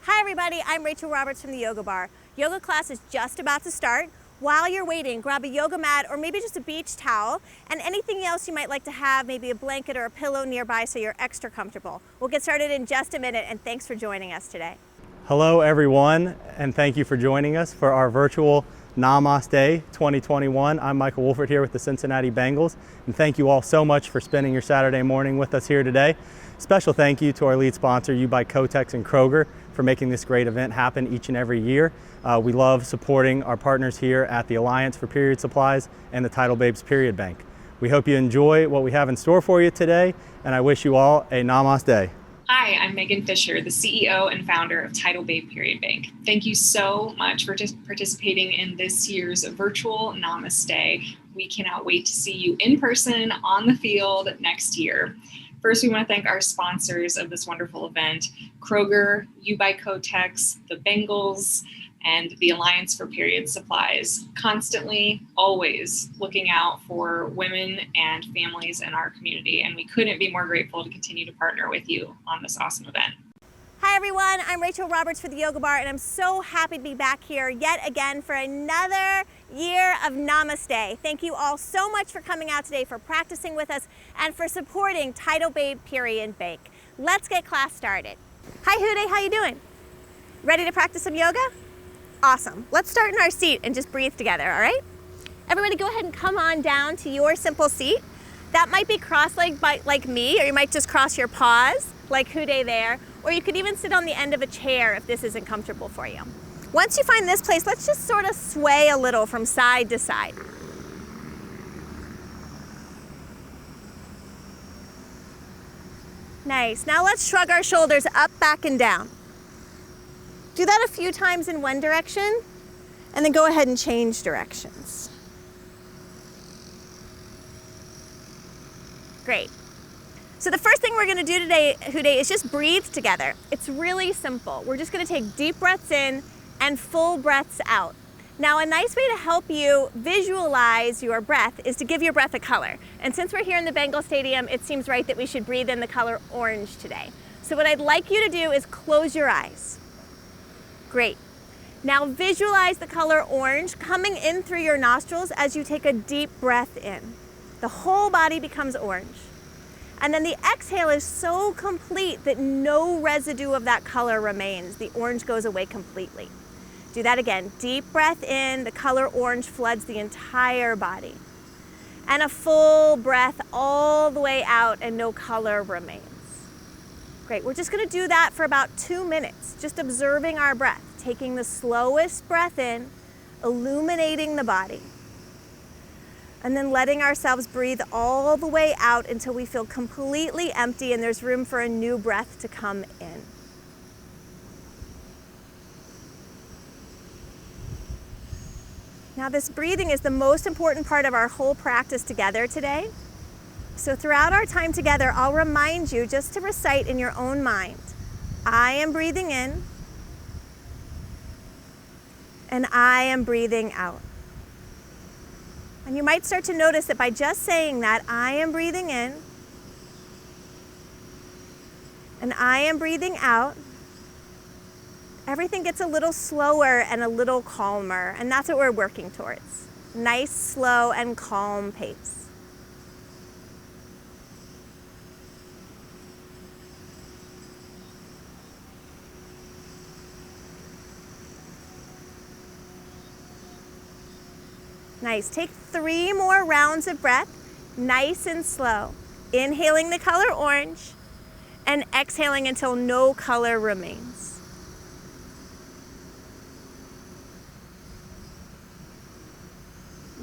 Hi everybody, I'm Rachel Roberts from the Yoga Bar. Yoga class is just about to start. While you're waiting, grab a yoga mat or maybe just a beach towel and anything else you might like to have, maybe a blanket or a pillow nearby so you're extra comfortable. We'll get started in just a minute, and thanks for joining us today. Hello everyone, and thank you for joining us for our virtual NamasDey 2021. I'm Michael Wolford here with the Cincinnati Bengals, and thank you all so much for spending your Saturday morning with us here today. Special thank you to our lead sponsor, You by Kotex and Kroger, for making this great event happen each and every year. We love supporting our partners here at the Alliance for Period Supplies and the Tidal Babes Period Bank. We hope you enjoy what we have in store for you today, and I wish you all a NamasDey. Hi, I'm Megan Fisher, the CEO and founder of Tidal Babe Period Bank. Thank you so much for participating in this year's virtual NamasDey. We cannot wait to see you in person on the field next year. First, we want to thank our sponsors of this wonderful event, Kroger, You by Kotex, the Bengals, and the Alliance for Period Supplies, constantly, always looking out for women and families in our community. And we couldn't be more grateful to continue to partner with you on this awesome event. Hi everyone, I'm Rachel Roberts for the Yoga Bar, and I'm so happy to be back here yet again for another year of NamasDey. Thank you all so much for coming out today, for practicing with us, and for supporting Tidal Babe Period Bank. Let's get class started. Hi Who Dey, how you doing? Ready to practice some yoga? Awesome. Let's start in our seat and just breathe together, all right? Everybody go ahead and come on down to your simple seat. That might be cross-legged like me, or you might just cross your paws like Who Dey there, or you could even sit on the end of a chair if this isn't comfortable for you. Once you find this place, let's just sort of sway a little from side to side. Nice. Now let's shrug our shoulders up, back, and down. Do that a few times in one direction, and then go ahead and change directions. Great. So the first thing we're going to do today, Who Dey, is just breathe together. It's really simple. We're just going to take deep breaths in and full breaths out. Now, a nice way to help you visualize your breath is to give your breath a color. And since we're here in the Bengal Stadium, it seems right that we should breathe in the color orange today. So what I'd like you to do is close your eyes. Great. Now visualize the color orange coming in through your nostrils as you take a deep breath in. The whole body becomes orange. And then the exhale is so complete that no residue of that color remains. The orange goes away completely. Do that again. Deep breath in, the color orange floods the entire body. And a full breath all the way out and no color remains. Great, we're just gonna do that for about 2 minutes, just observing our breath, taking the slowest breath in, illuminating the body, and then letting ourselves breathe all the way out until we feel completely empty and there's room for a new breath to come in. Now this breathing is the most important part of our whole practice together today. So throughout our time together, I'll remind you just to recite in your own mind, I am breathing in, and I am breathing out. And you might start to notice that by just saying that, I am breathing in, and I am breathing out, everything gets a little slower and a little calmer, and that's what we're working towards. Nice, slow, and calm pace. Nice. Take 3 more rounds of breath, nice and slow. Inhaling the color orange and exhaling until no color remains.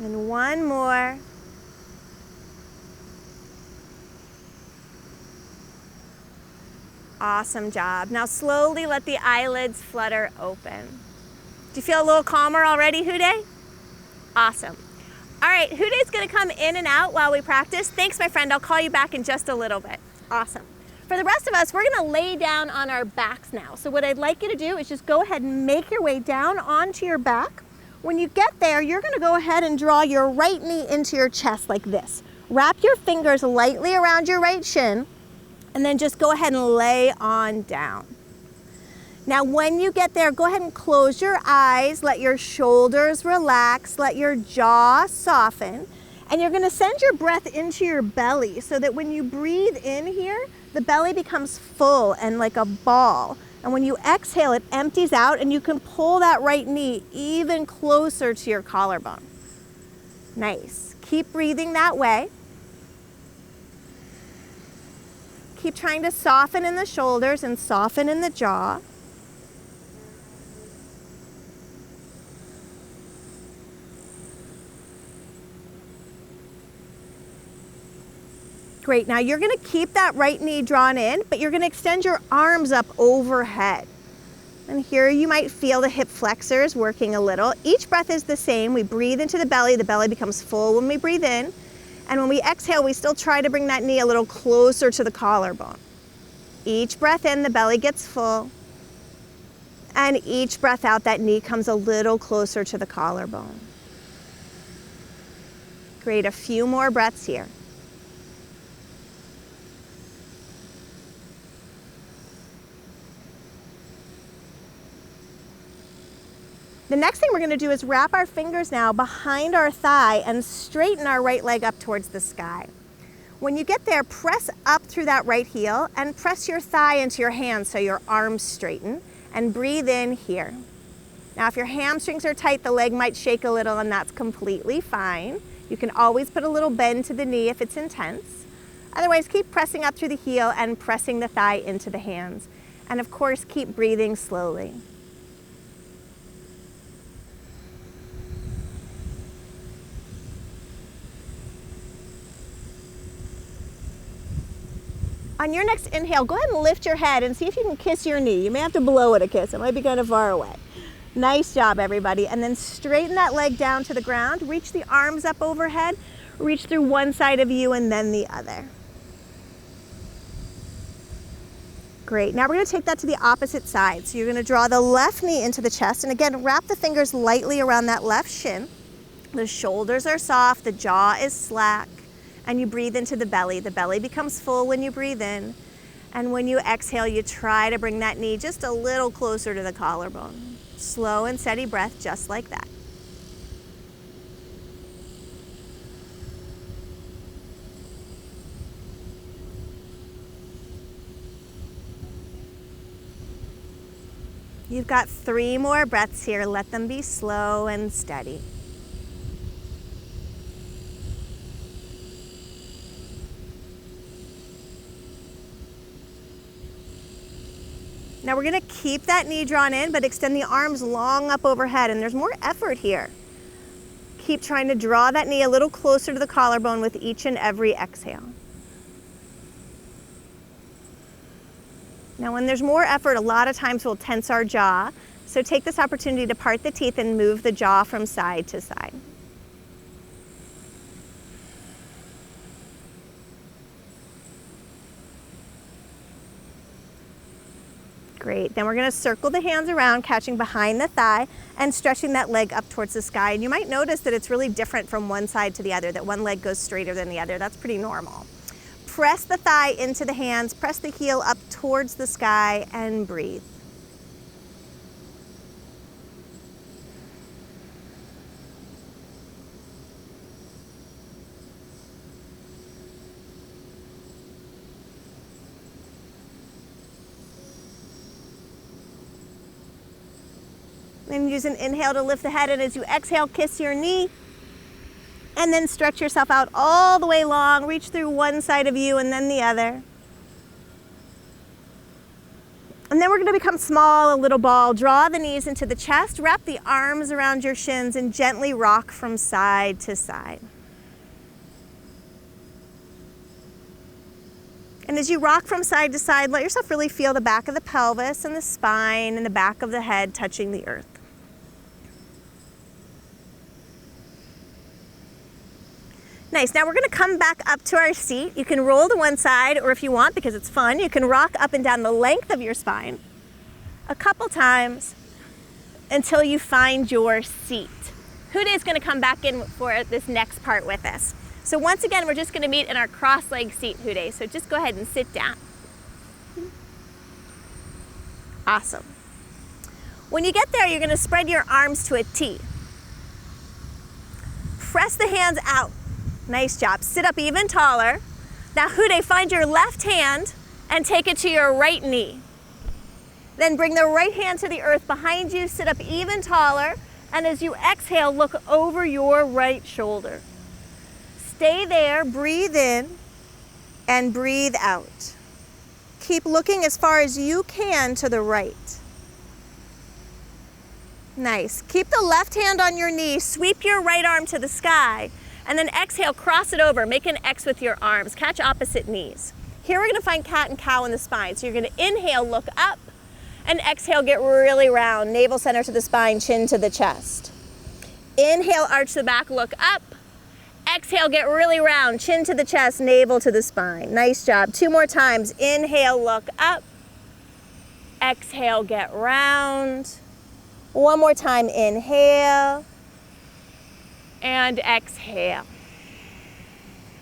And 1 more. Awesome job. Now slowly let the eyelids flutter open. Do you feel a little calmer already, Who Dey? Awesome. All right, Who Dey's gonna come in and out while we practice. Thanks, my friend. I'll call you back in just a little bit. Awesome. For the rest of us, we're gonna lay down on our backs now. So what I'd like you to do is just go ahead and make your way down onto your back. When you get there, you're gonna go ahead and draw your right knee into your chest like this. Wrap your fingers lightly around your right shin, and then just go ahead and lay on down. Now when you get there, go ahead and close your eyes, let your shoulders relax, let your jaw soften, and you're gonna send your breath into your belly so that when you breathe in here, the belly becomes full and like a ball. And when you exhale, it empties out and you can pull that right knee even closer to your collarbone. Nice. Keep breathing that way. Keep trying to soften in the shoulders and soften in the jaw. Great, now you're gonna keep that right knee drawn in, but you're gonna extend your arms up overhead. And here you might feel the hip flexors working a little. Each breath is the same. We breathe into the belly becomes full when we breathe in. And when we exhale, we still try to bring that knee a little closer to the collarbone. Each breath in, the belly gets full. And each breath out, that knee comes a little closer to the collarbone. Great, a few more breaths here. The next thing we're gonna do is wrap our fingers now behind our thigh and straighten our right leg up towards the sky. When you get there, press up through that right heel and press your thigh into your hands so your arms straighten, and breathe in here. Now if your hamstrings are tight, the leg might shake a little, and that's completely fine. You can always put a little bend to the knee if it's intense. Otherwise, keep pressing up through the heel and pressing the thigh into the hands. And of course, keep breathing slowly. On your next inhale, go ahead and lift your head and see if you can kiss your knee. You may have to blow it a kiss. It might be kind of far away. Nice job, everybody. And then straighten that leg down to the ground. Reach the arms up overhead. Reach through one side of you and then the other. Great. Now we're going to take that to the opposite side. So you're going to draw the left knee into the chest. And again, wrap the fingers lightly around that left shin. The shoulders are soft. The jaw is slack. And you breathe into the belly. The belly becomes full when you breathe in. And when you exhale, you try to bring that knee just a little closer to the collarbone. Slow and steady breath, just like that. You've got 3 more breaths here. Let them be slow and steady. Now we're gonna keep that knee drawn in, but extend the arms long up overhead, and there's more effort here. Keep trying to draw that knee a little closer to the collarbone with each and every exhale. Now when there's more effort, a lot of times we'll tense our jaw, so take this opportunity to part the teeth and move the jaw from side to side. Great, then we're gonna circle the hands around, catching behind the thigh and stretching that leg up towards the sky. And you might notice that it's really different from one side to the other, that one leg goes straighter than the other. That's pretty normal. Press the thigh into the hands, press the heel up towards the sky, and breathe. Then use an inhale to lift the head, and as you exhale, kiss your knee. And then stretch yourself out all the way long. Reach through one side of you and then the other. And then we're gonna become small, a little ball. Draw the knees into the chest, wrap the arms around your shins, and gently rock from side to side. And as you rock from side to side, let yourself really feel the back of the pelvis and the spine and the back of the head touching the earth. Nice, now we're gonna come back up to our seat. You can roll to one side, or if you want, because it's fun, you can rock up and down the length of your spine a couple times until you find your seat. Who Dey is gonna come back in for this next part with us. So once again, we're just gonna meet in our cross-leg seat, Who Dey. So just go ahead and sit down. Awesome. When you get there, you're gonna spread your arms to a T. Press the hands out. Nice job. Sit up even taller. Now, Who Dey, find your left hand and take it to your right knee. Then bring the right hand to the earth behind you, sit up even taller, and as you exhale, look over your right shoulder. Stay there, breathe in, and breathe out. Keep looking as far as you can to the right. Nice. Keep the left hand on your knee, sweep your right arm to the sky, and then exhale, cross it over, make an X with your arms, catch opposite knees. Here we're gonna find cat and cow in the spine. So you're gonna inhale, look up, and exhale, get really round, navel center to the spine, chin to the chest. Inhale, arch the back, look up. Exhale, get really round, chin to the chest, navel to the spine. Nice job. 2 more times. Inhale, look up. Exhale, get round. 1 more time, inhale. And exhale.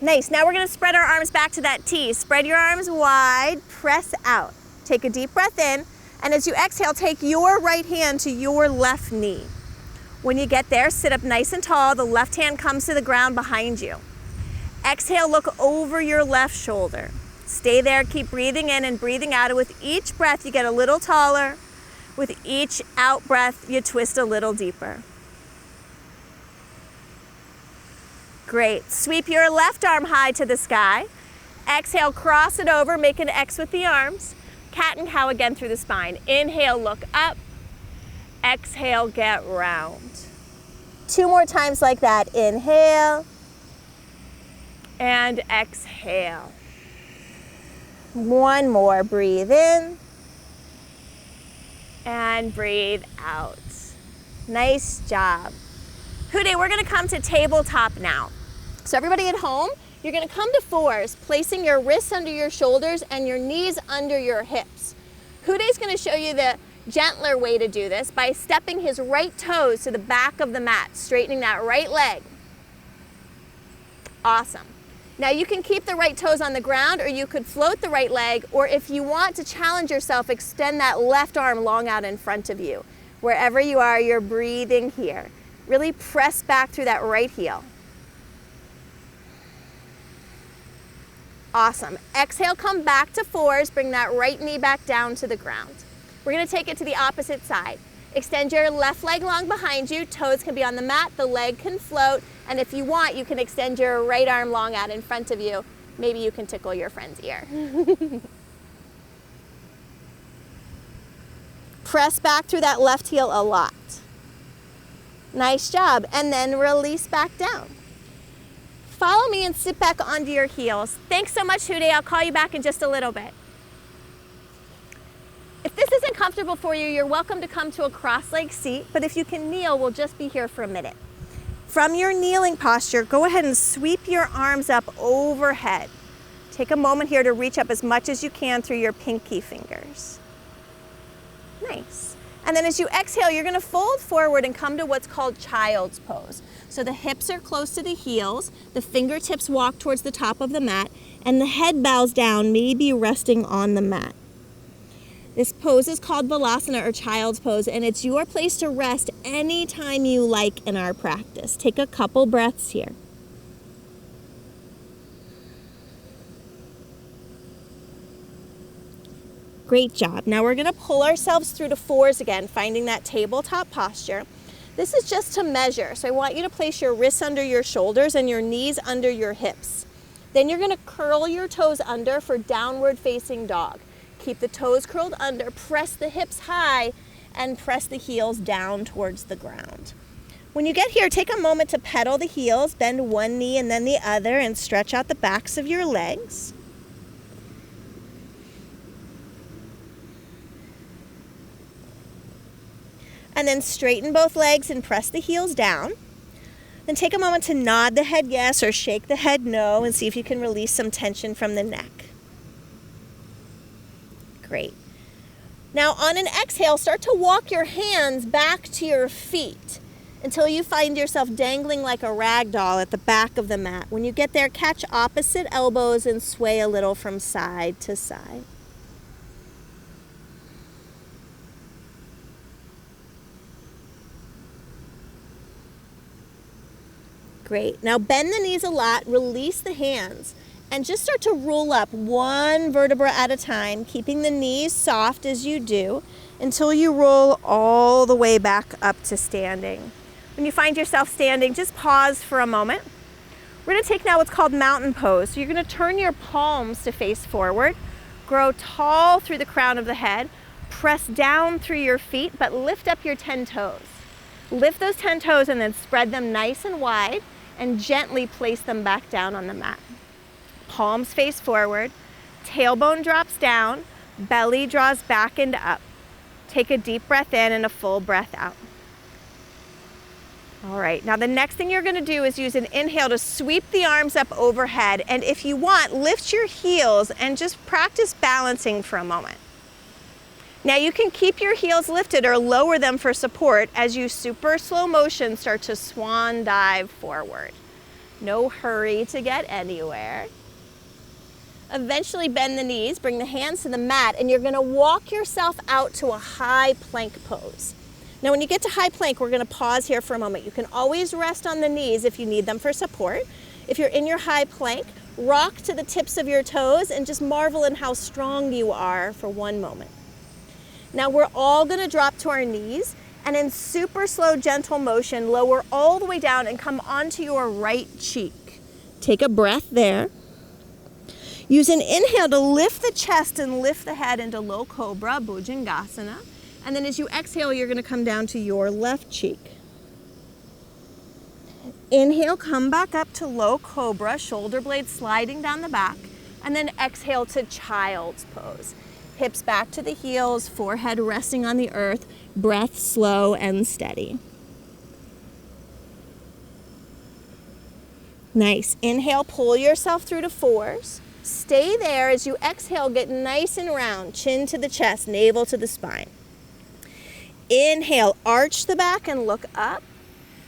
Nice. Now we're going to spread our arms back to that T. Spread your arms wide, press out. Take a deep breath in, and as you exhale, take your right hand to your left knee. When you get there, sit up nice and tall. The left hand comes to the ground behind you. Exhale, look over your left shoulder. Stay there, keep breathing in and breathing out. And with each breath, you get a little taller. With each out breath, you twist a little deeper. Great. Sweep your left arm high to the sky. Exhale, cross it over, make an X with the arms. Cat and cow again through the spine. Inhale, look up. Exhale, get round. 2 more times like that. Inhale and exhale. 1 more. Breathe in and breathe out. Nice job. Who Dey, we're going to come to tabletop now. So everybody at home, you're going to come to 4s, placing your wrists under your shoulders and your knees under your hips. Who Dey's going to show you the gentler way to do this by stepping his right toes to the back of the mat, straightening that right leg. Awesome. Now you can keep the right toes on the ground, or you could float the right leg, or if you want to challenge yourself, extend that left arm long out in front of you. Wherever you are, you're breathing here. Really press back through that right heel. Awesome. Exhale, come back to 4s, bring that right knee back down to the ground. We're going to take it to the opposite side. Extend your left leg long behind you, toes can be on the mat, the leg can float, and if you want, you can extend your right arm long out in front of you. Maybe you can tickle your friend's ear. Press back through that left heel a lot. Nice job, and then release back down. Follow me and sit back onto your heels. Thanks so much, Who Dey. I'll call you back in just a little bit. If this isn't comfortable for you, you're welcome to come to a cross-legged seat, but if you can kneel, we'll just be here for a minute. From your kneeling posture, go ahead and sweep your arms up overhead. Take a moment here to reach up as much as you can through your pinky fingers. Nice. And then as you exhale, you're going to fold forward and come to what's called child's pose. So the hips are close to the heels, the fingertips walk towards the top of the mat, and the head bows down, maybe resting on the mat. This pose is called Vinyasa or child's pose, and it's your place to rest anytime you like in our practice. Take a couple breaths here. Great job. Now we're going to pull ourselves through to 4s again, finding that tabletop posture. This is just to measure, so I want you to place your wrists under your shoulders and your knees under your hips. Then you're going to curl your toes under for downward facing dog. Keep the toes curled under, press the hips high, and press the heels down towards the ground. When you get here, take a moment to pedal the heels, bend one knee and then the other, and stretch out the backs of your legs. And then straighten both legs and press the heels down. Then take a moment to nod the head yes or shake the head no, and see if you can release some tension from the neck. Great. Now on an exhale, start to walk your hands back to your feet until you find yourself dangling like a rag doll at the back of the mat. When you get there, catch opposite elbows and sway a little from side to side. Great. Now bend the knees a lot, release the hands, and just start to roll up one vertebra at a time, keeping the knees soft as you do until you roll all the way back up to standing. When you find yourself standing, just pause for a moment. We're going to take now what's called mountain pose. So you're going to turn your palms to face forward, grow tall through the crown of the head, press down through your feet, but lift up your 10 toes. Lift those 10 toes and then spread them nice and wide and gently place them back down on the mat. Palms face forward, tailbone drops down, belly draws back and up. Take a deep breath in and a full breath out. All right, now the next thing you're gonna do is use an inhale to sweep the arms up overhead, and if you want, lift your heels and just practice balancing for a moment. Now you can keep your heels lifted or lower them for support as you super slow motion start to swan dive forward. No hurry to get anywhere. Eventually bend the knees, bring the hands to the mat, and you're gonna walk yourself out to a high plank pose. Now when you get to high plank, we're gonna pause here for a moment. You can always rest on the knees if you need them for support. If you're in your high plank, rock to the tips of your toes and just marvel in how strong you are for one moment. Now we're all gonna drop to our knees and in super slow, gentle motion, lower all the way down and come onto your right cheek. Take a breath there. Use an inhale to lift the chest and lift the head into low cobra, Bhujangasana. And then as you exhale, you're gonna come down to your left cheek. Inhale, come back up to low cobra, shoulder blades sliding down the back. And then exhale to child's pose. Hips back to the heels, forehead resting on the earth, breath slow and steady. Nice. Inhale, pull yourself through to fours. Stay there. As you exhale, get nice and round, chin to the chest, navel to the spine. Inhale, arch the back and look up.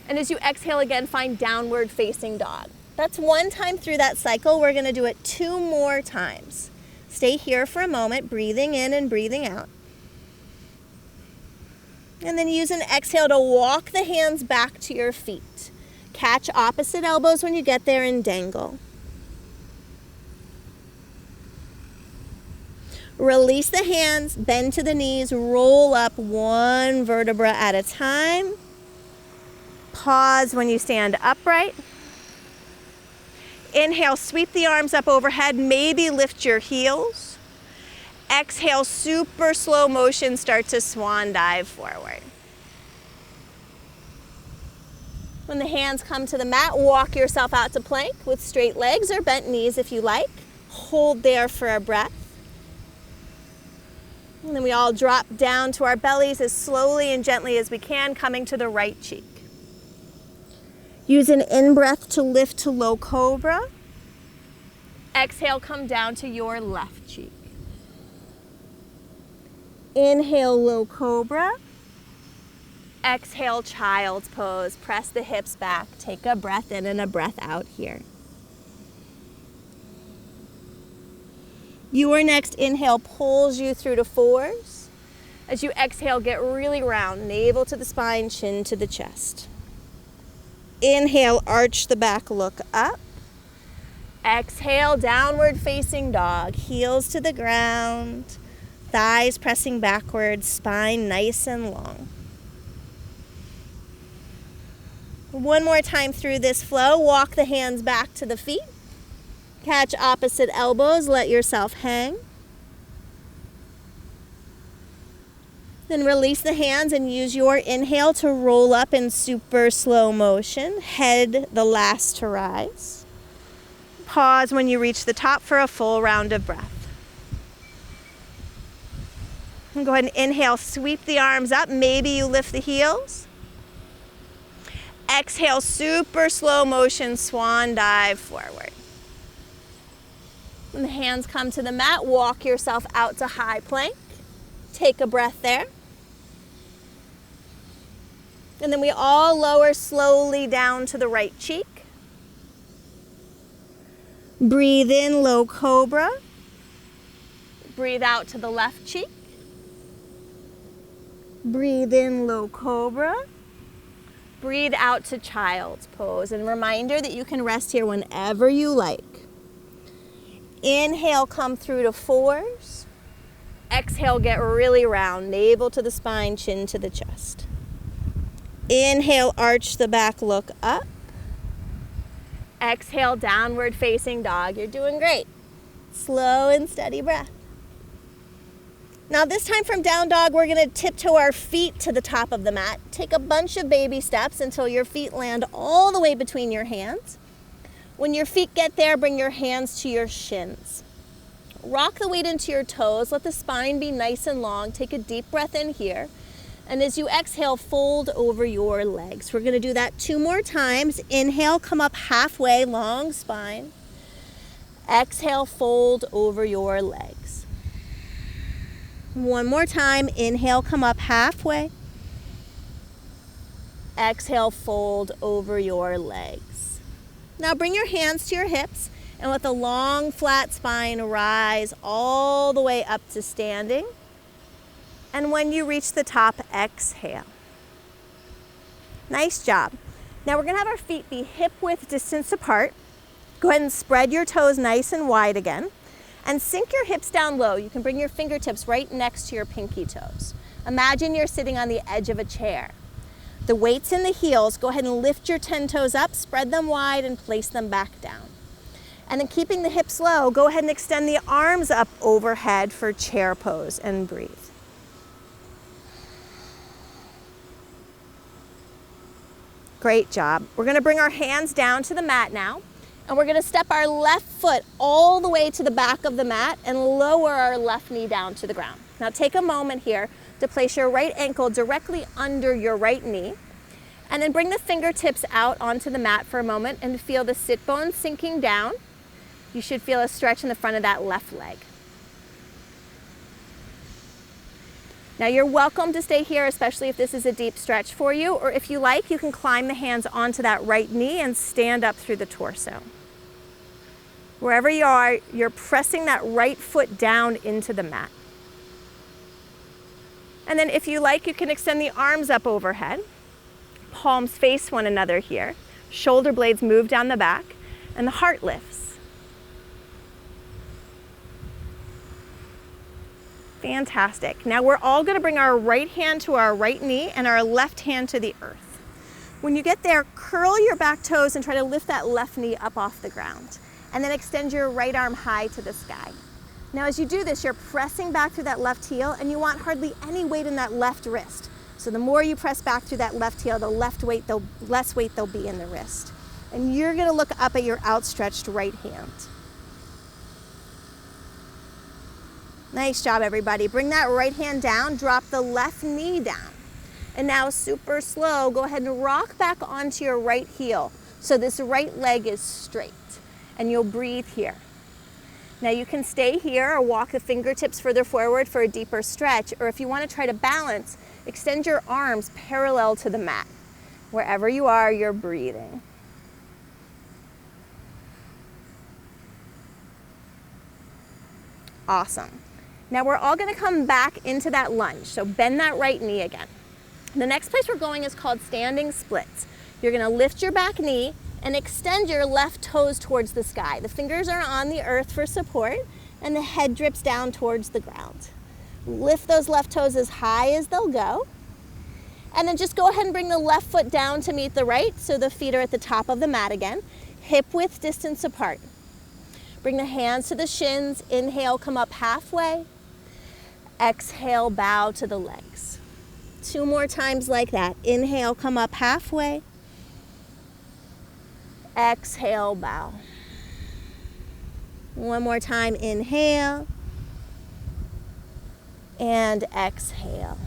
And as you exhale again, find downward facing dog. That's one time through that cycle. We're gonna do it 2 more times. Stay here for a moment, breathing in and breathing out. And then use an exhale to walk the hands back to your feet. Catch opposite elbows when you get there and dangle. Release the hands, bend to the knees, roll up one vertebra at a time. Pause when you stand upright. Inhale, sweep the arms up overhead, maybe lift your heels. Exhale, super slow motion, start to swan dive forward. When the hands come to the mat, walk yourself out to plank with straight legs or bent knees if you like. Hold there for a breath. And then we all drop down to our bellies as slowly and gently as we can, coming to the right cheek. Use an in-breath to lift to low cobra. Exhale, come down to your left cheek. Inhale, low cobra. Exhale, child's pose. Press the hips back. Take a breath in and a breath out here. Your next inhale pulls you through to fours. As you exhale, get really round, navel to the spine, chin to the chest. Inhale, arch the back, look up. Exhale, downward facing dog, heels to the ground, thighs pressing backwards, spine nice and long. One more time through this flow, walk the hands back to the feet. Catch opposite elbows, let yourself hang. Then release the hands and use your inhale to roll up in super slow motion. Head the last to rise. Pause when you reach the top for a full round of breath. And go ahead and inhale, sweep the arms up. Maybe you lift the heels. Exhale, super slow motion, swan dive forward. When the hands come to the mat, walk yourself out to high plank. Take a breath there. And then we all lower slowly down to the right cheek. Breathe in, low cobra. Breathe out to the left cheek. Breathe in, low cobra. Breathe out to child's pose. And reminder that you can rest here whenever you like. Inhale, come through to fours. Exhale, get really round. Navel to the spine, chin to the chest. Inhale, arch the back, look up. Exhale, downward facing dog. You're doing great. Slow and steady breath. Now this time from down dog, we're gonna tiptoe our feet to the top of the mat. Take a bunch of baby steps until your feet land all the way between your hands. When your feet get there, bring your hands to your shins. Rock the weight into your toes. Let the spine be nice and long. Take a deep breath in here. And as you exhale, fold over your legs. We're gonna do that 2 more times. Inhale, come up halfway, long spine. Exhale, fold over your legs. 1 more time. Inhale, come up halfway. Exhale, fold over your legs. Now bring your hands to your hips and with a long, flat spine, rise all the way up to standing. And when you reach the top, exhale. Nice job. Now we're gonna have our feet be hip-width distance apart. Go ahead and spread your toes nice and wide again. And sink your hips down low. You can bring your fingertips right next to your pinky toes. Imagine you're sitting on the edge of a chair. The weight's in the heels. Go ahead and lift your 10 toes up, spread them wide, and place them back down. And then keeping the hips low, go ahead and extend the arms up overhead for chair pose and breathe. Great job. We're gonna bring our hands down to the mat now. And we're gonna step our left foot all the way to the back of the mat and lower our left knee down to the ground. Now take a moment here to place your right ankle directly under your right knee. And then bring the fingertips out onto the mat for a moment and feel the sit bones sinking down. You should feel a stretch in the front of that left leg. Now you're welcome to stay here, especially if this is a deep stretch for you, or if you like, you can climb the hands onto that right knee and stand up through the torso. Wherever you are, you're pressing that right foot down into the mat. And then if you like, you can extend the arms up overhead. Palms face one another here. Shoulder blades move down the back, and the heart lifts. Fantastic. Now we're all gonna bring our right hand to our right knee and our left hand to the earth. When you get there, curl your back toes and try to lift that left knee up off the ground. And then extend your right arm high to the sky. Now as you do this, you're pressing back through that left heel and you want hardly any weight in that left wrist. So the more you press back through that left heel, the less weight there'll be in the wrist. And you're gonna look up at your outstretched right hand. Nice job, everybody. Bring that right hand down, drop the left knee down. And now super slow, go ahead and rock back onto your right heel. So this right leg is straight. And you'll breathe here. Now you can stay here or walk the fingertips further forward for a deeper stretch, or if you want to try to balance, extend your arms parallel to the mat. Wherever you are, you're breathing. Awesome. Now we're all going to come back into that lunge, so bend that right knee again. The next place we're going is called standing splits. You're going to lift your back knee and extend your left toes towards the sky. The fingers are on the earth for support and the head drips down towards the ground. Lift those left toes as high as they'll go. And then just go ahead and bring the left foot down to meet the right so the feet are at the top of the mat again, hip width distance apart. Bring the hands to the shins. Inhale, come up halfway. Exhale, bow to the legs. 2 more times like that. Inhale, come up halfway. Exhale, bow. 1 more time, inhale. And exhale.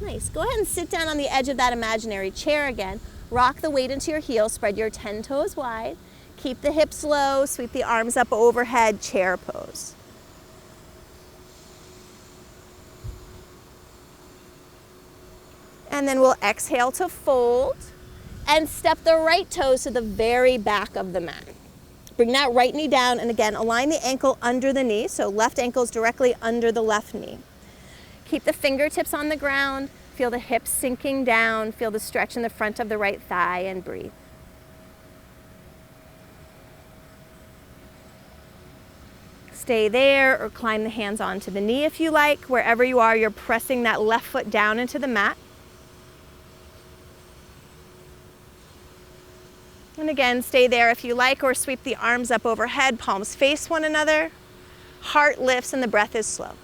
Nice. Go ahead and sit down on the edge of that imaginary chair again. Rock the weight into your heels. Spread your 10 toes wide. Keep the hips low. Sweep the arms up overhead. Chair pose. And then we'll exhale to fold and step the right toes to the very back of the mat. Bring that right knee down and again, align the ankle under the knee. So left ankle is directly under the left knee. Keep the fingertips on the ground. Feel the hips sinking down, feel the stretch in the front of the right thigh, and breathe. Stay there or climb the hands onto the knee if you like. Wherever you are, you're pressing that left foot down into the mat. And again, stay there if you like, or sweep the arms up overhead, palms face one another. Heart lifts and the breath is slow.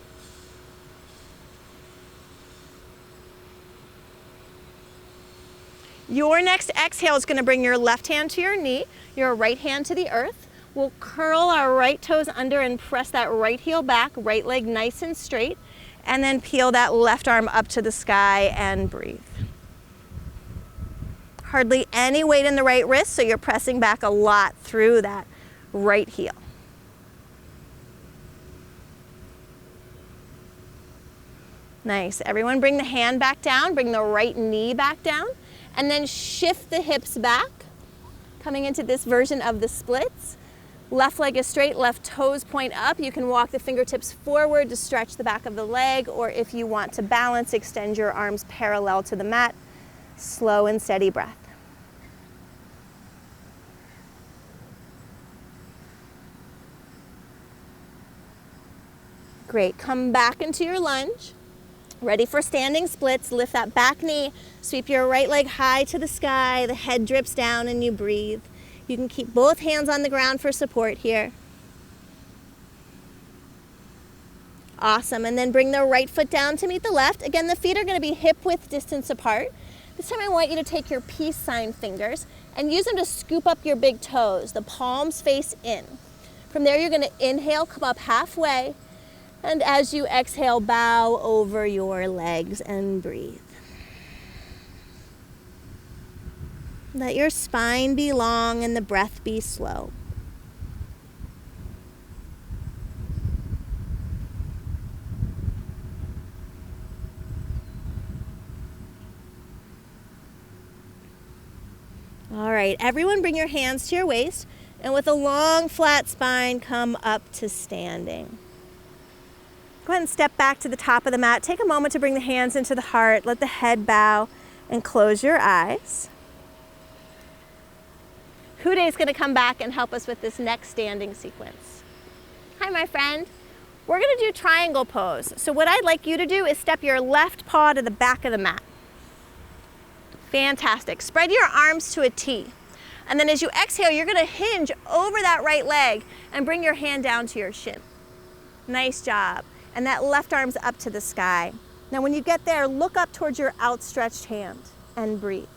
Your next exhale is going to bring your left hand to your knee, your right hand to the earth. We'll curl our right toes under and press that right heel back, right leg nice and straight, and then peel that left arm up to the sky and breathe. Hardly any weight in the right wrist, so you're pressing back a lot through that right heel. Nice. Everyone bring the hand back down, bring the right knee back down, and then shift the hips back, coming into this version of the splits. Left leg is straight, left toes point up. You can walk the fingertips forward to stretch the back of the leg, or if you want to balance, extend your arms parallel to the mat. Slow and steady breath. Great. Come back into your lunge. Ready for standing splits. Lift that back knee. Sweep your right leg high to the sky. The head drips down and you breathe. You can keep both hands on the ground for support here. Awesome. And then bring the right foot down to meet the left. Again, the feet are going to be hip-width distance apart. This time I want you to take your peace sign fingers and use them to scoop up your big toes. The palms face in. From there, you're going to inhale, come up halfway. And as you exhale, bow over your legs and breathe. Let your spine be long and the breath be slow. All right, everyone bring your hands to your waist, and with a long, flat spine, come up to standing. Go ahead and step back to the top of the mat. Take a moment to bring the hands into the heart. Let the head bow and close your eyes. Who Dey is going to come back and help us with this next standing sequence. Hi, my friend. We're going to do triangle pose. So what I'd like you to do is step your left paw to the back of the mat. Fantastic. Spread your arms to a T. And then as you exhale, you're going to hinge over that right leg and bring your hand down to your shin. Nice job. And that left arm's up to the sky. Now when you get there, look up towards your outstretched hand and breathe.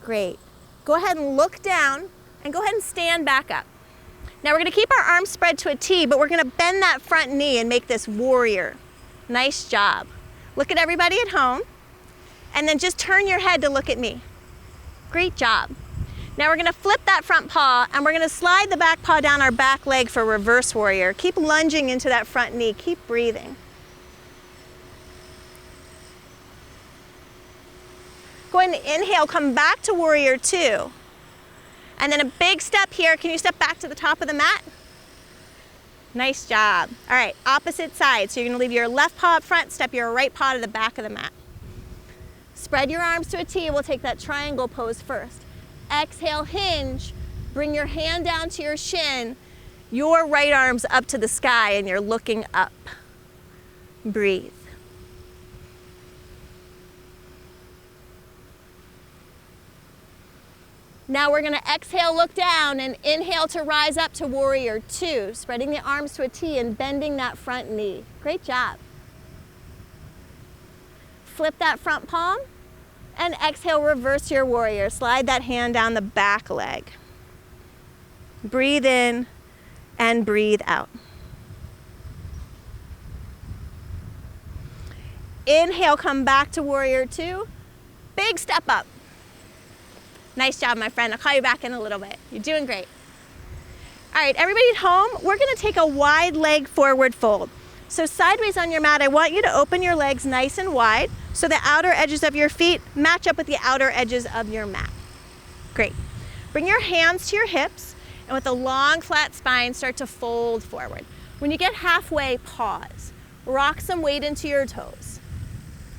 Great. Go ahead and look down and go ahead and stand back up. Now we're going to keep our arms spread to a T, but we're going to bend that front knee and make this warrior. Nice job. Look at everybody at home and then just turn your head to look at me. Great job. Now we're going to flip that front paw and we're going to slide the back paw down our back leg for reverse warrior. Keep lunging into that front knee. Keep breathing. Go ahead and inhale, come back to warrior two. And then a big step here. Can you step back to the top of the mat? Nice job. All right, opposite side. So you're going to leave your left paw up front, step your right paw to the back of the mat. Spread your arms to a T. We'll take that triangle pose first. Exhale, hinge. Bring your hand down to your shin. Your right arm's up to the sky and you're looking up. Breathe. Now we're going to exhale, look down, and inhale to rise up to warrior two, spreading the arms to a T and bending that front knee. Great job. Flip that front palm and exhale, reverse your warrior. Slide that hand down the back leg. Breathe in and breathe out. Inhale, come back to warrior two. Big step up. Nice job, my friend. I'll call you back in a little bit. You're doing great. All right, everybody at home, we're going to take a wide leg forward fold. So sideways on your mat, I want you to open your legs nice and wide so the outer edges of your feet match up with the outer edges of your mat. Great. Bring your hands to your hips, and with a long, flat spine, start to fold forward. When you get halfway, pause. Rock some weight into your toes.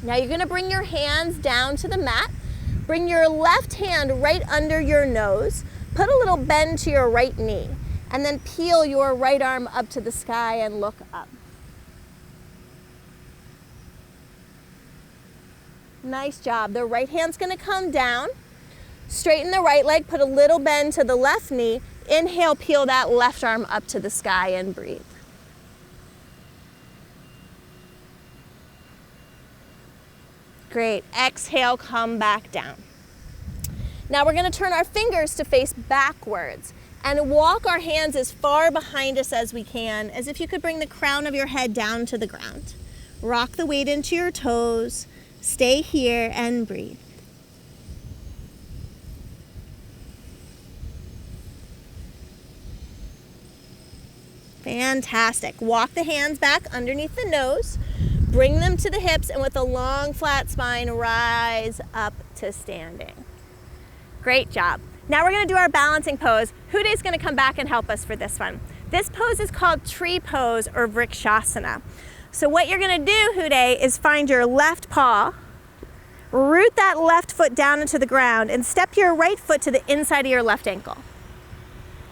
Now you're gonna bring your hands down to the mat. Bring your left hand right under your nose. Put a little bend to your right knee. And then peel your right arm up to the sky and look up. Nice job. The right hand's gonna come down. Straighten the right leg, put a little bend to the left knee. Inhale, peel that left arm up to the sky and breathe. Great. Exhale, come back down. Now we're going to turn our fingers to face backwards and walk our hands as far behind us as we can, as if you could bring the crown of your head down to the ground. Rock the weight into your toes. Stay here and breathe. Fantastic. Walk the hands back underneath the nose. Bring them to the hips, and with a long, flat spine, rise up to standing. Great job. Now we're going to do our balancing pose. Who Dey's going to come back and help us for this one. This pose is called tree pose or vrikshasana. So what you're going to do, Who Dey, is find your left paw, root that left foot down into the ground, and step your right foot to the inside of your left ankle.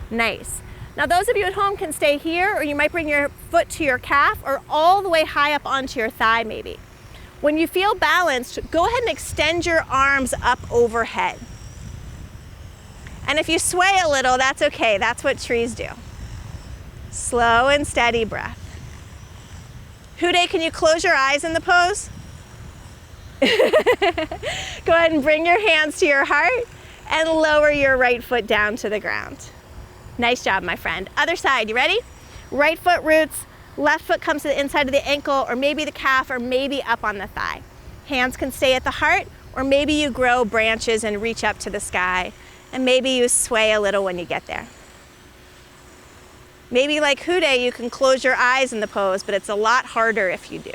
Nice. Now those of you at home can stay here, or you might bring your foot to your calf or all the way high up onto your thigh maybe. When you feel balanced, go ahead and extend your arms up overhead. And if you sway a little, that's okay. That's what trees do. Slow and steady breath. Who Dey, can you close your eyes in the pose? Go ahead and bring your hands to your heart and lower your right foot down to the ground. Nice job, my friend. Other side, you ready? Right foot roots, left foot comes to the inside of the ankle, or maybe the calf, or maybe up on the thigh. Hands can stay at the heart, or maybe you grow branches and reach up to the sky, and maybe you sway a little when you get there. Maybe like Who Dey, you can close your eyes in the pose, but it's a lot harder if you do.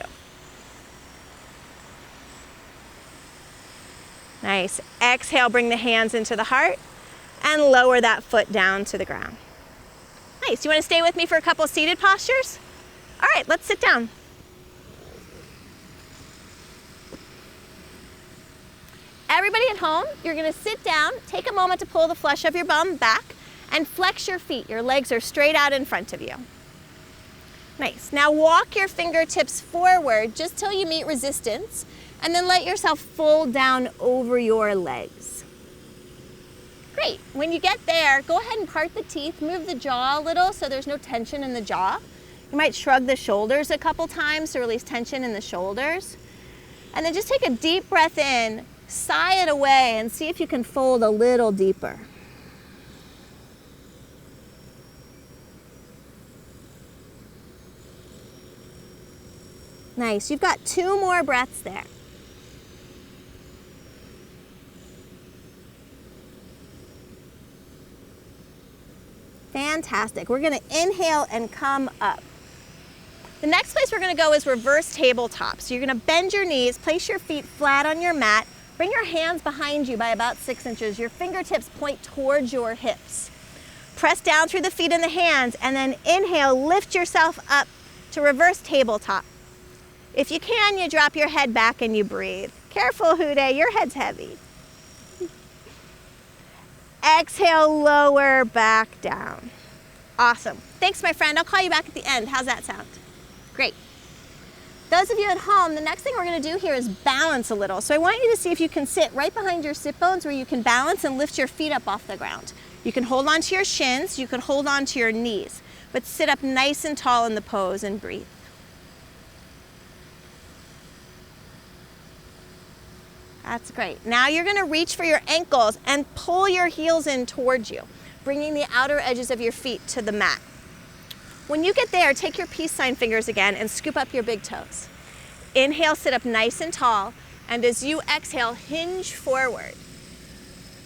Nice. Exhale, bring the hands into the heart and lower that foot down to the ground. Nice. You want to stay with me for a couple seated postures? All right, let's sit down. Everybody at home, you're going to sit down, take a moment to pull the flesh of your bum back, and flex your feet. Your legs are straight out in front of you. Nice. Now walk your fingertips forward just till you meet resistance, and then let yourself fold down over your legs. Great. When you get there, go ahead and part the teeth, move the jaw a little so there's no tension in the jaw. You might shrug the shoulders a couple times to release tension in the shoulders. And then just take a deep breath in, sigh it away, and see if you can fold a little deeper. Nice. You've got 2 more breaths there. Fantastic. We're going to inhale and come up. The next place we're going to go is reverse tabletop. So you're going to bend your knees, place your feet flat on your mat, bring your hands behind you by about 6 inches. Your fingertips point towards your hips. Press down through the feet and the hands, and then inhale, lift yourself up to reverse tabletop. If you can, you drop your head back and you breathe. Careful, Who Dey, your head's heavy. Exhale, lower back down. Awesome. Thanks, my friend. I'll call you back at the end. How's that sound? Great. Those of you at home, the next thing we're going to do here is balance a little. So I want you to see if you can sit right behind your sit bones where you can balance and lift your feet up off the ground. You can hold on to your shins, you can hold on to your knees, but sit up nice and tall in the pose and breathe. That's great. Now you're going to reach for your ankles and pull your heels in towards you, bringing the outer edges of your feet to the mat. When you get there, take your peace sign fingers again and scoop up your big toes. Inhale, sit up nice and tall, and as you exhale, hinge forward.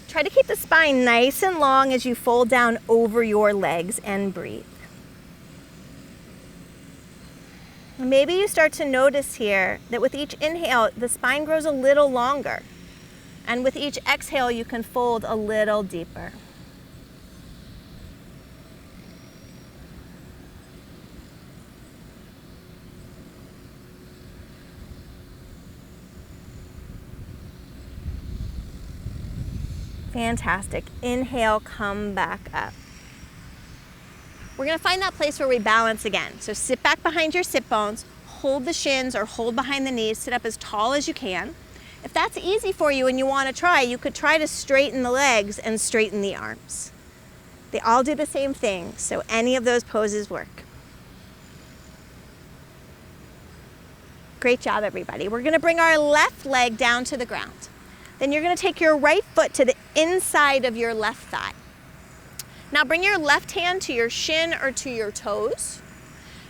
Try to keep the spine nice and long as you fold down over your legs and breathe. Maybe you start to notice here that with each inhale, the spine grows a little longer. And with each exhale, you can fold a little deeper. Fantastic. Inhale, come back up. We're gonna find that place where we balance again. So sit back behind your sit bones, hold the shins or hold behind the knees, sit up as tall as you can. If that's easy for you and you wanna try, you could try to straighten the legs and straighten the arms. They all do the same thing, so any of those poses work. Great job, everybody. We're gonna bring our left leg down to the ground. Then you're gonna take your right foot to the inside of your left thigh. Now bring your left hand to your shin or to your toes,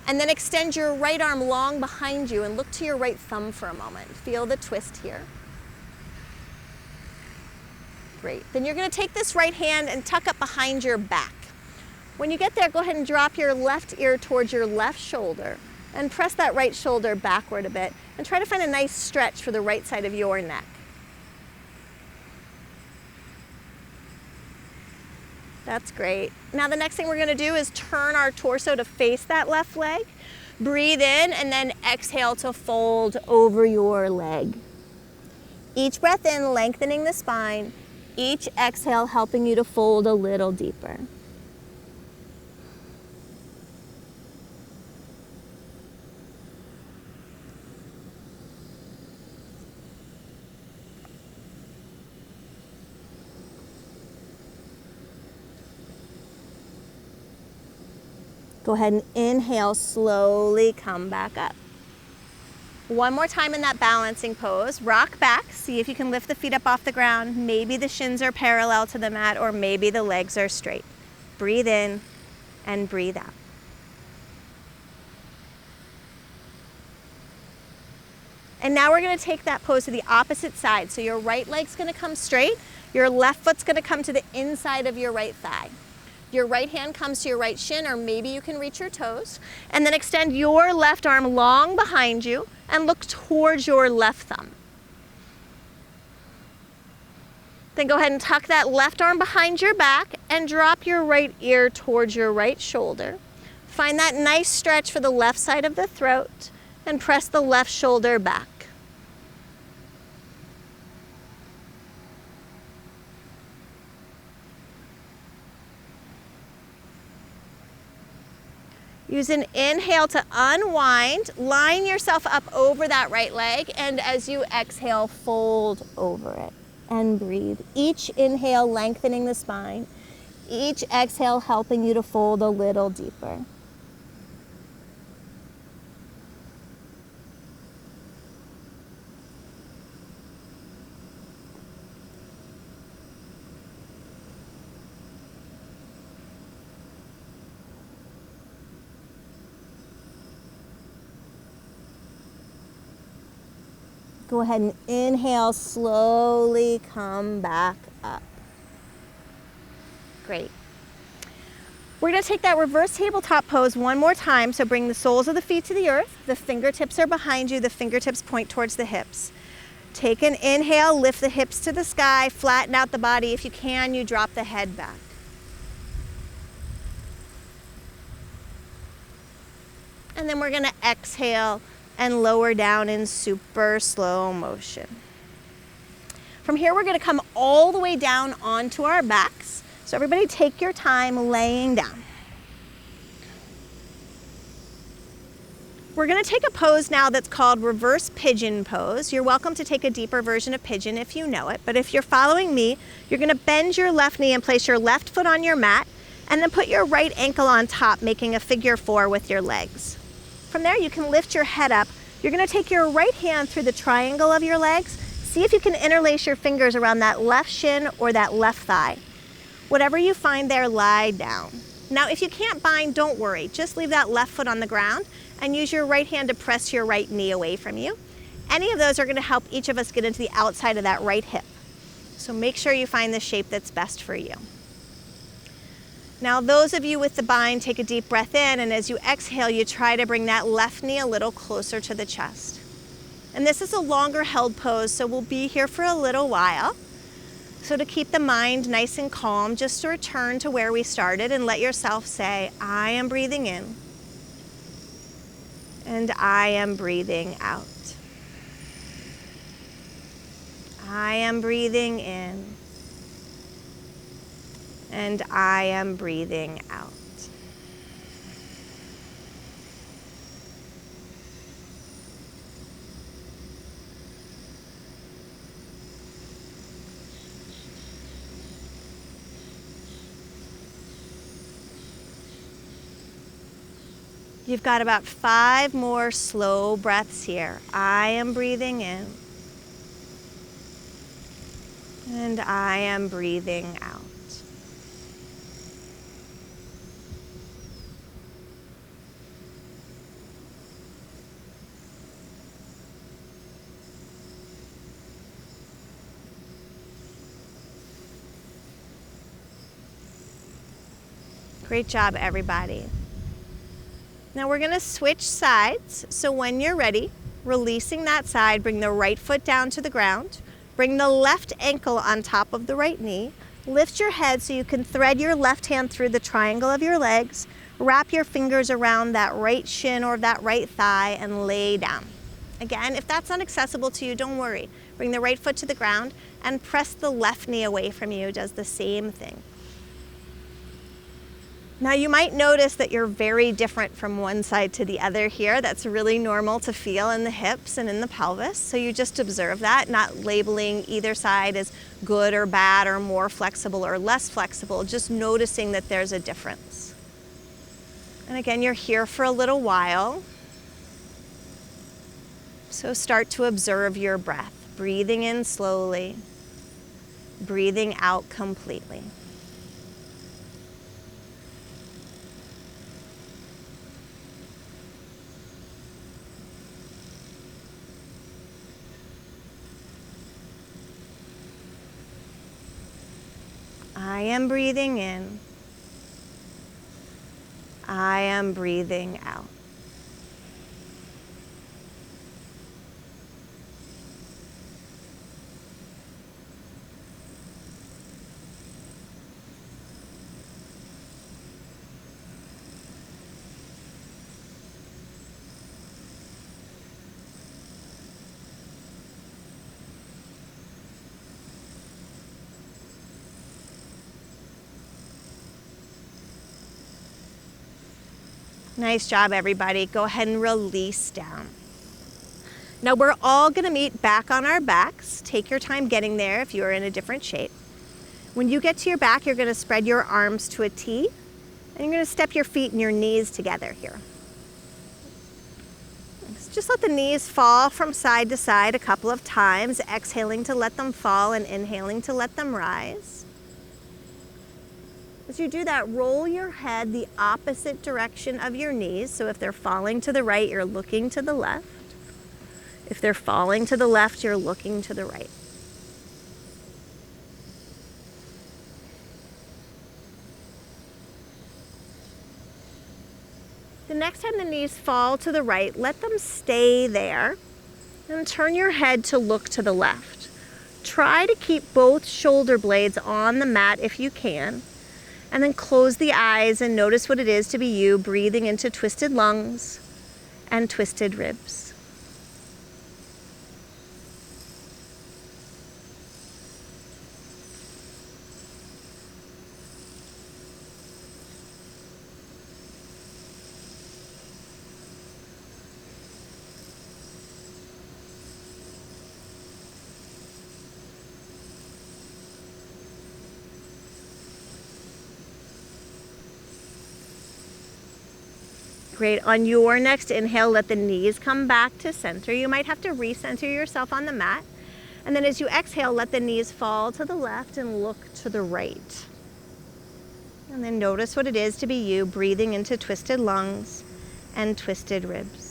and then extend your right arm long behind you and look to your right thumb for a moment. Feel the twist here. Great. Then you're gonna take this right hand and tuck up behind your back. When you get there, go ahead and drop your left ear towards your left shoulder and press that right shoulder backward a bit and try to find a nice stretch for the right side of your neck. That's great. Now the next thing we're gonna do is turn our torso to face that left leg. Breathe in and then exhale to fold over your leg. Each breath in, lengthening the spine. Each exhale, helping you to fold a little deeper. Go ahead and inhale, slowly come back up. One more time in that balancing pose. Rock back, see if you can lift the feet up off the ground. Maybe the shins are parallel to the mat or maybe the legs are straight. Breathe in and breathe out. And now we're gonna take that pose to the opposite side. So your right leg's gonna come straight, your left foot's gonna come to the inside of your right thigh. Your right hand comes to your right shin, or maybe you can reach your toes, and then extend your left arm long behind you and look towards your left thumb. Then go ahead and tuck that left arm behind your back and drop your right ear towards your right shoulder. Find that nice stretch for the left side of the throat and press the left shoulder back. Use an inhale to unwind, line yourself up over that right leg, and as you exhale, fold over it and breathe. Each inhale lengthening the spine, each exhale helping you to fold a little deeper. Go ahead and inhale, slowly come back up. Great. We're gonna take that reverse tabletop pose one more time. So bring the soles of the feet to the earth. The fingertips are behind you. The fingertips point towards the hips. Take an inhale, lift the hips to the sky, flatten out the body. If you can, you drop the head back. And then we're gonna exhale and lower down in super slow motion. From here, we're gonna come all the way down onto our backs. So everybody take your time laying down. We're gonna take a pose now that's called reverse pigeon pose. You're welcome to take a deeper version of pigeon if you know it, but if you're following me, you're gonna bend your left knee and place your left foot on your mat, and then put your right ankle on top, making a figure 4 with your legs. From there, you can lift your head up. You're gonna take your right hand through the triangle of your legs. See if you can interlace your fingers around that left shin or that left thigh. Whatever you find there, lie down. Now, if you can't bind, don't worry. Just leave that left foot on the ground and use your right hand to press your right knee away from you. Any of those are gonna help each of us get into the outside of that right hip. So make sure you find the shape that's best for you. Now, those of you with the bind, take a deep breath in, and as you exhale, you try to bring that left knee a little closer to the chest. And this is a longer held pose, so we'll be here for a little while. So to keep the mind nice and calm, just to return to where we started and let yourself say, I am breathing in, and I am breathing out. I am breathing in, And I am breathing out. You've got about 5 more slow breaths here. I am breathing in. And I am breathing out. Great job, everybody. Now we're going to switch sides. So when you're ready, releasing that side, bring the right foot down to the ground. Bring the left ankle on top of the right knee. Lift your head so you can thread your left hand through the triangle of your legs. Wrap your fingers around that right shin or that right thigh and lay down. Again, if that's not accessible to you, don't worry. Bring the right foot to the ground and press the left knee away from you. Does the same thing. Now you might notice that you're very different from one side to the other here. That's really normal to feel in the hips and in the pelvis. So you just observe that, not labeling either side as good or bad or more flexible or less flexible, just noticing that there's a difference. And again, you're here for a little while. So start to observe your breath, breathing in slowly, breathing out completely. I am breathing in. I am breathing out. Nice job, everybody. Go ahead and release down. Now we're all going to meet back on our backs. Take your time getting there if you're in a different shape. When you get to your back, you're going to spread your arms to a T, and you're going to step your feet and your knees together here. Just let the knees fall from side to side a couple of times, exhaling to let them fall and inhaling to let them rise. As you do that, roll your head the opposite direction of your knees. So if they're falling to the right, you're looking to the left. If they're falling to the left, you're looking to the right. The next time the knees fall to the right, let them stay there and turn your head to look to the left. Try to keep both shoulder blades on the mat if you can. And then close the eyes and notice what it is to be you, breathing into twisted lungs and twisted ribs. Great. On your next inhale, let the knees come back to center. You might have to recenter yourself on the mat. And then as you exhale, let the knees fall to the left and look to the right. And then notice what it is to be you, breathing into twisted lungs and twisted ribs.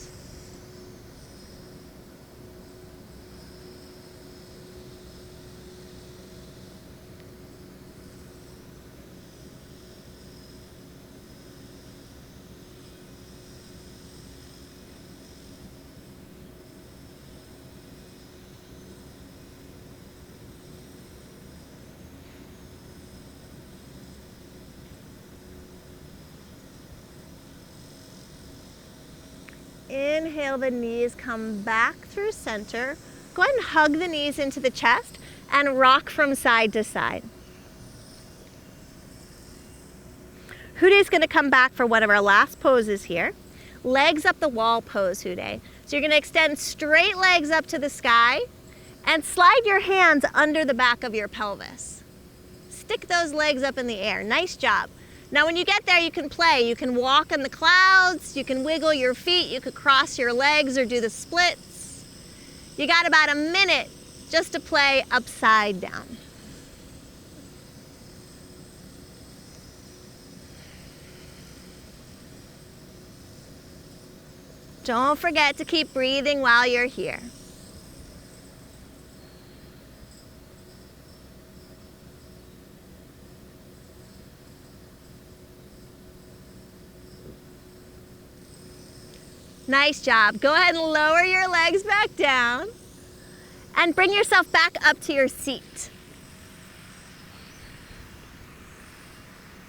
Inhale, the knees come back through center. Go ahead and hug the knees into the chest and rock from side to side. Who Day's gonna come back for one of our last poses here. Legs up the wall pose, Who Day. So you're gonna extend straight legs up to the sky and slide your hands under the back of your pelvis. Stick those legs up in the air. Nice job. Now when you get there, you can play. You can walk in the clouds, you can wiggle your feet, you could cross your legs or do the splits. You got about a minute just to play upside down. Don't forget to keep breathing while you're here. Nice job. Go ahead and lower your legs back down and bring yourself back up to your seat.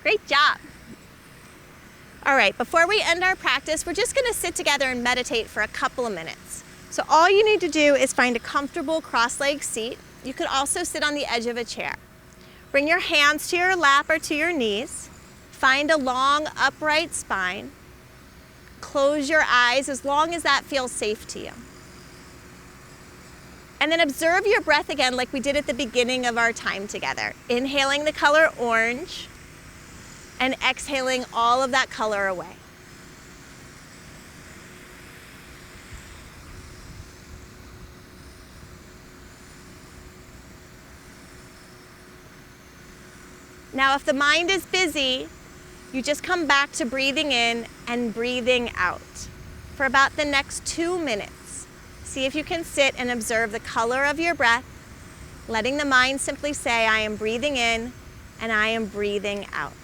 Great job. All right, before we end our practice, we're just gonna sit together and meditate for a couple of minutes. So all you need to do is find a comfortable cross-legged seat. You could also sit on the edge of a chair. Bring your hands to your lap or to your knees. Find a long, upright spine. Close your eyes as long as that feels safe to you. And then observe your breath again like we did at the beginning of our time together. Inhaling the color orange and exhaling all of that color away. Now, if the mind is busy, you just come back to breathing in and breathing out for about the next 2 minutes. See if you can sit and observe the color of your breath, letting the mind simply say, I am breathing in and I am breathing out.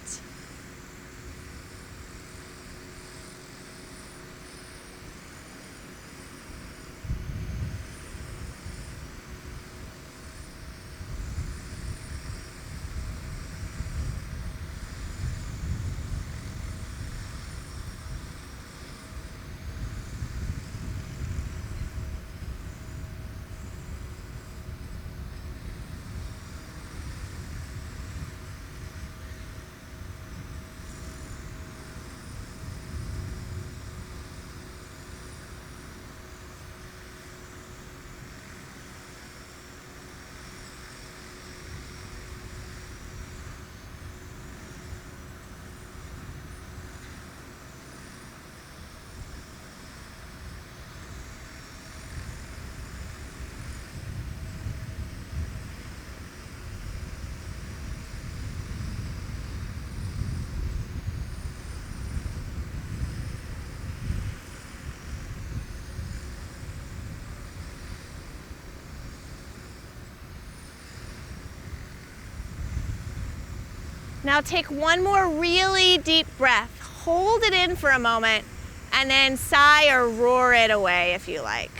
Now take one more really deep breath. Hold it in for a moment and then sigh or roar it away if you like.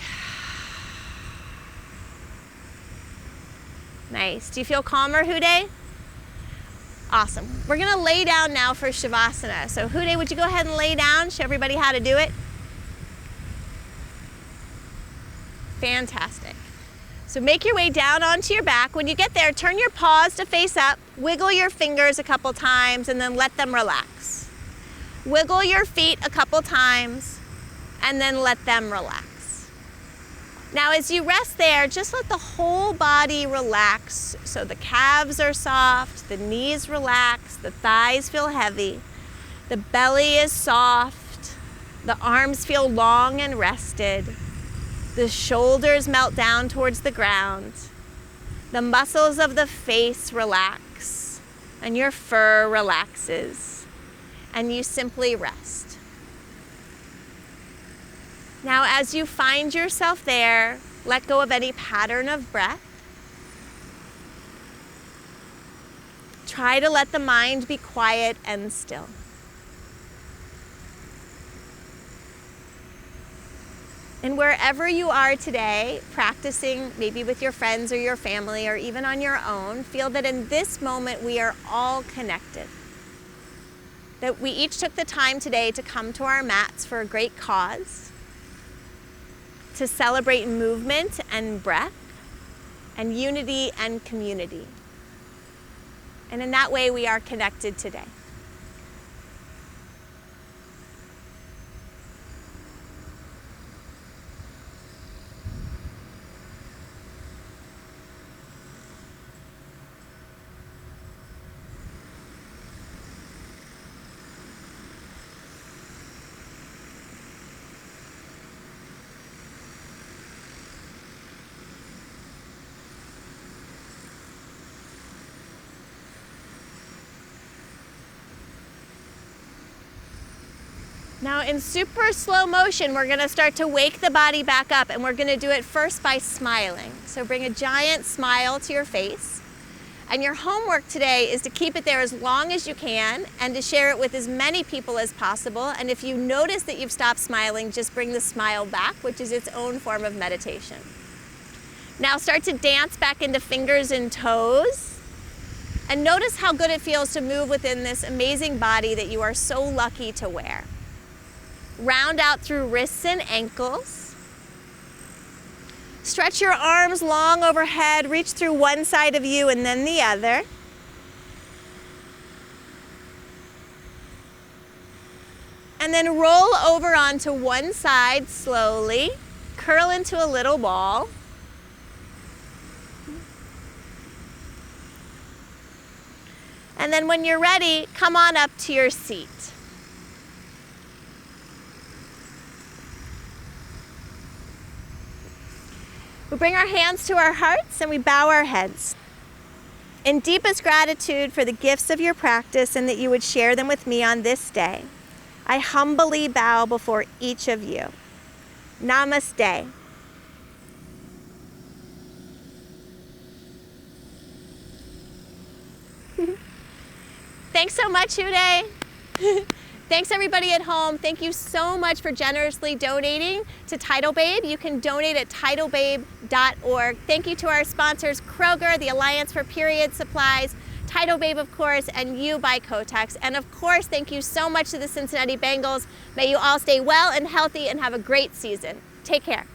Nice. Do you feel calmer, Who Dey? Awesome. We're gonna lay down now for Savasana. So Who Dey, would you go ahead and lay down? Show everybody how to do it. Fantastic. So make your way down onto your back. When you get there, turn your paws to face up, wiggle your fingers a couple times, and then let them relax. Wiggle your feet a couple times, and then let them relax. Now as you rest there, just let the whole body relax. So the calves are soft, the knees relax, the thighs feel heavy, the belly is soft, the arms feel long and rested. The shoulders melt down towards the ground. The muscles of the face relax, and your fur relaxes, and you simply rest. Now, as you find yourself there, let go of any pattern of breath. Try to let the mind be quiet and still. And wherever you are today, practicing maybe with your friends or your family or even on your own, feel that in this moment we are all connected. That we each took the time today to come to our mats for a great cause, to celebrate movement and breath, and unity and community. And in that way we are connected today. Now in super slow motion, we're gonna start to wake the body back up, and we're gonna do it first by smiling. So bring a giant smile to your face. And your homework today is to keep it there as long as you can and to share it with as many people as possible. And if you notice that you've stopped smiling, just bring the smile back, which is its own form of meditation. Now start to dance back into fingers and toes. And notice how good it feels to move within this amazing body that you are so lucky to wear. Round out through wrists and ankles. Stretch your arms long overhead, reach through one side of you and then the other. And then roll over onto one side slowly, curl into a little ball. And then when you're ready, come on up to your seat. We bring our hands to our hearts and we bow our heads. In deepest gratitude for the gifts of your practice and that you would share them with me on this day, I humbly bow before each of you. NamasDey. Thanks so much, Who Dey. Thanks everybody at home. Thank you so much for generously donating to Tidal Babe. You can donate at tidalbabe.org. Thank you to our sponsors, Kroger, the Alliance for Period Supplies, Tidal Babe, of course, and You by Kotex. And of course, thank you so much to the Cincinnati Bengals. May you all stay well and healthy and have a great season. Take care.